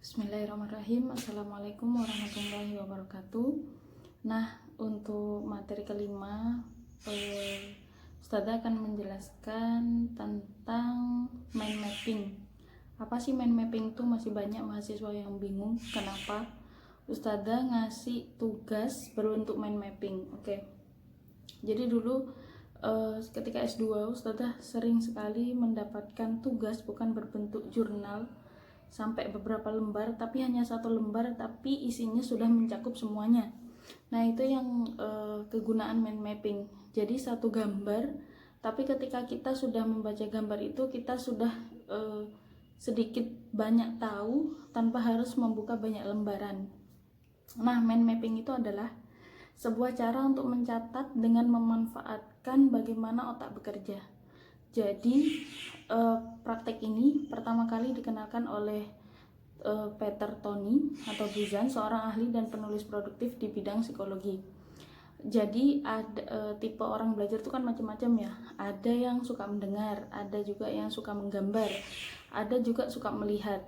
Bismillahirrahmanirrahim. Assalamualaikum warahmatullahi wabarakatuh. Nah, untuk materi kelima, Ustazah akan menjelaskan tentang mind mapping. Apa sih mind mapping itu? Masih banyak mahasiswa yang bingung kenapa Ustazah ngasih tugas berbentuk mind mapping. Oke. Jadi dulu ketika S2 Ustazah sering sekali mendapatkan tugas bukan berbentuk jurnal sampai beberapa lembar, tapi hanya satu lembar tapi isinya sudah mencakup semuanya. Nah, itu yang kegunaan mind mapping. Jadi satu gambar, tapi ketika kita sudah membaca gambar itu kita sudah sedikit banyak tahu tanpa harus membuka banyak lembaran. Nah, mind mapping itu adalah sebuah cara untuk mencatat dengan memanfaatkan bagaimana otak bekerja. Jadi praktek ini pertama kali dikenalkan oleh Peter Tony atau Buzan, seorang ahli dan penulis produktif di bidang psikologi. Jadi ada tipe orang belajar itu kan macam-macam ya. Ada yang suka mendengar, ada juga yang suka menggambar, ada juga suka melihat.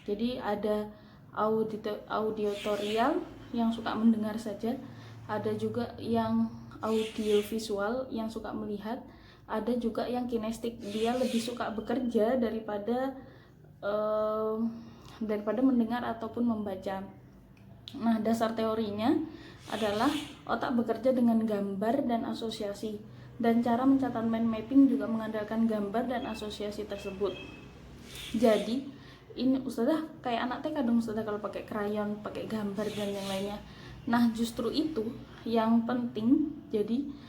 Jadi ada auditorial yang suka mendengar saja, ada juga yang audiovisual yang suka melihat, ada juga yang kinestik, dia lebih suka bekerja daripada mendengar ataupun membaca. Nah, dasar teorinya adalah otak bekerja dengan gambar dan asosiasi, dan cara mencatat mind mapping juga mengandalkan gambar dan asosiasi tersebut. Jadi ini Ustazah kayak anak TK dong Ustazah kalau pakai krayon, pakai gambar dan yang lainnya. Nah, justru itu yang penting. Jadi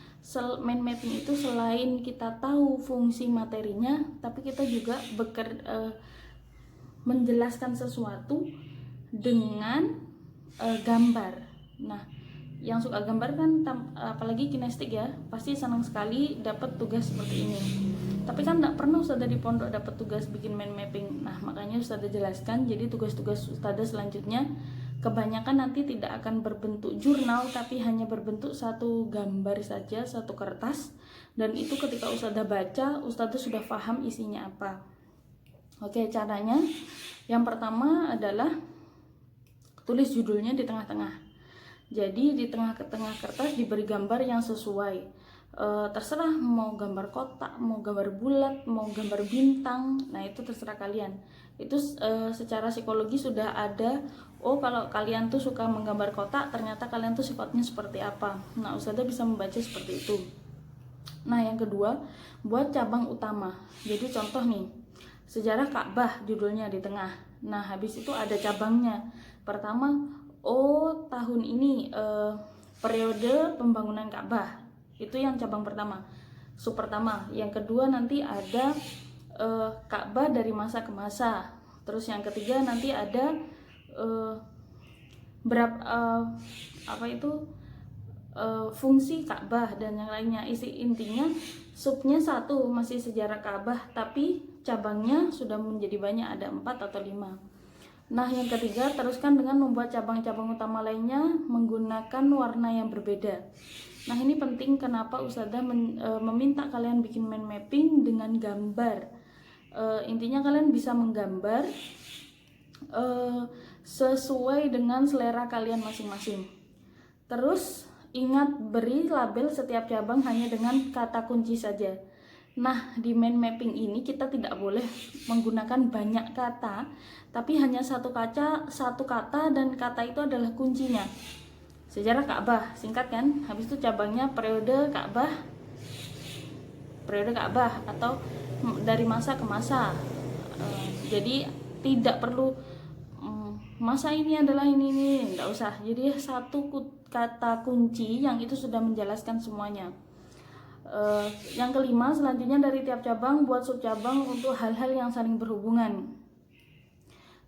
mind mapping itu selain kita tahu fungsi materinya, tapi kita juga menjelaskan sesuatu dengan gambar. Nah, yang suka gambar kan apalagi kinestik ya, pasti senang sekali dapat tugas seperti ini. Tapi kan tidak pernah Ustazah di pondok dapat tugas bikin mind mapping. Nah, makanya Ustazah jelaskan. Jadi tugas-tugas Ustazah selanjutnya kebanyakan nanti tidak akan berbentuk jurnal, tapi hanya berbentuk satu gambar saja, satu kertas. Dan itu ketika Ustazah baca, Ustazah sudah paham isinya apa. Oke, caranya yang pertama adalah tulis judulnya di tengah-tengah. Jadi di tengah-tengah kertas diberi gambar yang sesuai. Terserah mau gambar kotak, mau gambar bulat, mau gambar bintang. Nah, itu terserah kalian. Itu secara psikologi sudah ada. Oh, kalau kalian tuh suka menggambar kotak, ternyata kalian tuh sifatnya seperti apa. Nah, Ustazah bisa membaca seperti itu. Nah, yang kedua, buat cabang utama. Jadi contoh nih, sejarah Ka'bah judulnya di tengah. Nah, habis itu ada cabangnya. Pertama, tahun ini periode pembangunan Ka'bah. Itu yang cabang pertama, sub pertama. Yang kedua nanti ada Ka'bah dari masa ke masa. Terus yang ketiga nanti ada fungsi Ka'bah dan yang lainnya. Intinya subnya satu, masih sejarah Ka'bah, tapi cabangnya sudah menjadi banyak, ada 4 atau 5. Nah, yang ketiga teruskan dengan membuat cabang-cabang utama lainnya menggunakan warna yang berbeda. Nah, ini penting kenapa Ustazah meminta kalian bikin mind mapping dengan gambar. Intinya kalian bisa menggambar sesuai dengan selera kalian masing-masing. Terus ingat beri label setiap cabang hanya dengan kata kunci saja. Nah, di mind mapping ini kita tidak boleh menggunakan banyak kata, tapi hanya satu kata dan kata itu adalah kuncinya. Sejarah Ka'bah, singkat kan? Habis itu cabangnya periode Ka'bah atau dari masa ke masa. Jadi tidak perlu masa ini adalah ini, enggak usah. Jadi satu kata kunci yang itu sudah menjelaskan semuanya. Yang kelima, selanjutnya dari tiap cabang buat subcabang untuk hal-hal yang saling berhubungan.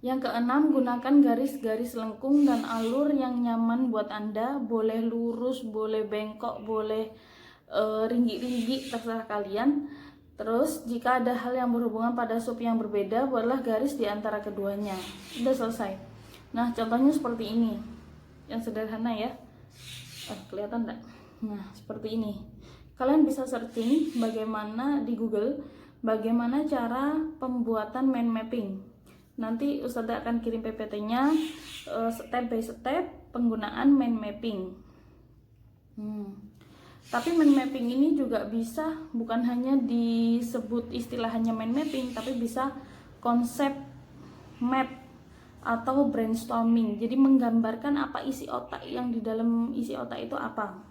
Yang keenam, gunakan garis-garis lengkung dan alur yang nyaman buat Anda. Boleh lurus, boleh bengkok, boleh ringgi-ringgi, terserah kalian. Terus jika ada hal yang berhubungan pada sub yang berbeda, buatlah garis di antara keduanya. Sudah selesai. Nah, contohnya seperti ini. Yang sederhana ya. Kelihatan enggak? Nah, seperti ini. Kalian bisa searching bagaimana di Google bagaimana cara pembuatan mind mapping. nanti Ustazah akan kirim PPT-nya step by step penggunaan mind mapping. Tapi mind mapping ini juga bisa bukan hanya disebut istilahnya mind mapping, tapi bisa konsep map atau brainstorming. Jadi menggambarkan apa isi otak, yang di dalam isi otak itu apa.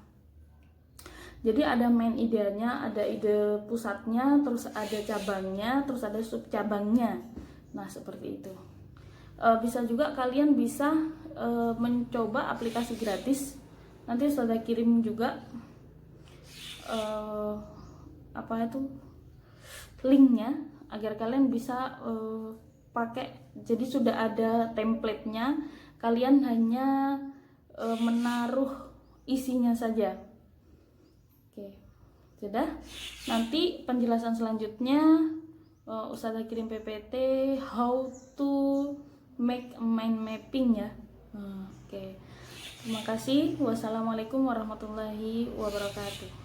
Jadi ada main idenya, ada ide pusatnya, terus ada cabangnya, terus ada sub cabangnya. Nah, seperti itu. Bisa juga kalian bisa mencoba aplikasi gratis. Nanti sudah kirim juga linknya agar kalian bisa pakai. Jadi sudah ada template-nya, kalian hanya menaruh isinya saja. Oke, sudah. Nanti penjelasan selanjutnya Ustazah kirim PPT how to make a mind mapping ya. Oke. Terima kasih. Wassalamualaikum warahmatullahi wabarakatuh.